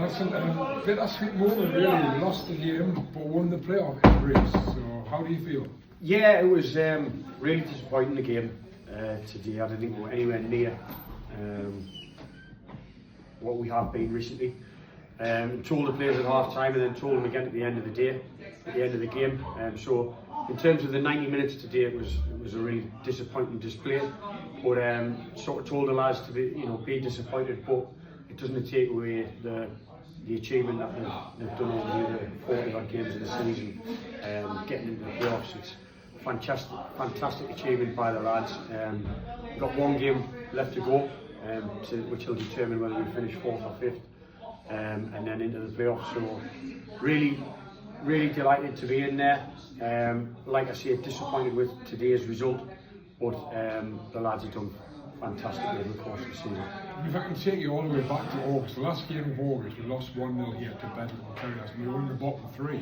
Listen, a bittersweet moment really. You lost the game but won the playoff race. So how do you feel? Yeah, it was really disappointing the game today. I didn't go anywhere near what we have been recently. Told the players at half time and then told them again at the end of the day, at the end of the game. So in terms of the 90 minutes today, it was a really disappointing display. But sort of told the lads to be disappointed, but it doesn't take away the achievement that they've done over the 40 odd games of the season, getting into the playoffs. It's fantastic achievement by the lads. We've got one game left to go, which will determine whether we finish 4th or 5th, and then into the playoffs. So really delighted to be in there. Like I say, disappointed with today's result, but the lads have done fantastically over the course of the season. If I can take you all the way back to August, the last game of August, we lost 1-0 here to Boldon and we were in the bottom 3.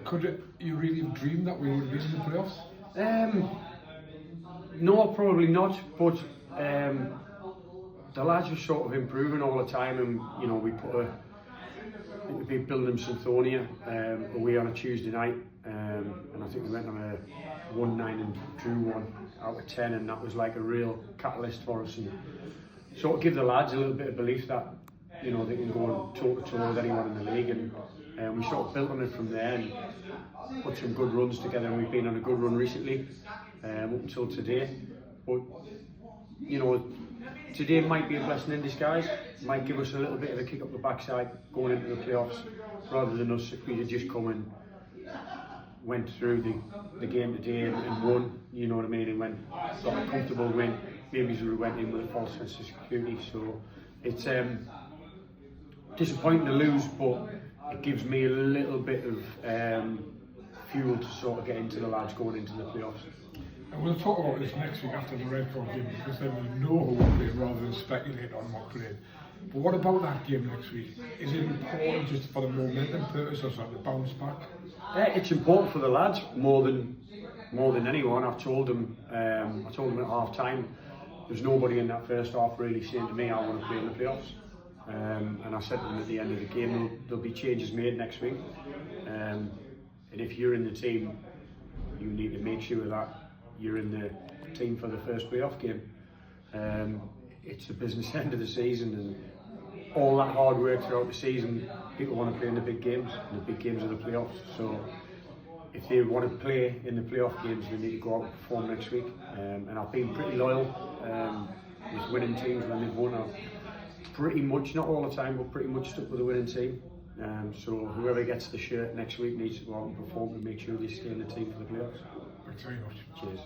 Could you really have dreamed that we would have been in the playoffs? No, probably not. But the lads were sort of improving all the time, and we put we'd be building Synthonia away on a Tuesday night, and I think we went on a 1-9 and drew 1 out of 10, and that was like a real catalyst for us, and sort of give the lads a little bit of belief that they can go and toe-to-toe with anyone in the league, and we sort of built on it from there and put some good runs together, and we've been on a good run recently up until today. But today might be a blessing in disguise. Might give us a little bit of a kick up the backside going into the playoffs, rather than us if we had just come and went through the game today and won, you know what I mean, and went sort of comfortable win. Maybe we went in with a false sense of security. So it's disappointing to lose, but it gives me a little bit of fuel to sort of get into the lads going into the playoffs. And we'll talk about this next week after the Redford game, because then we'll know who will play rather than speculate on what played. But what about that game next week? Is it important just for the momentum purpose or something to bounce back? It's important for the lads more than anyone. I've told them. I told them at half time. There's nobody in that first half really saying to me, "I want to play in the playoffs." And I said to them at the end of the game, there'll be changes made next week. And if you're in the team, you need to make sure that you're in the team for the first playoff game. It's the business end of the season, and all that hard work throughout the season, people want to play in the big games, and the big games are the playoffs. So if they want to play in the playoff games, they need to go out and perform next week. And I've been pretty loyal with winning teams when they've won. I've pretty much, not all the time, but pretty much stuck with the winning team. So whoever gets the shirt next week needs to go out and perform and make sure they stay in the team for the playoffs. Thanks very much. Cheers.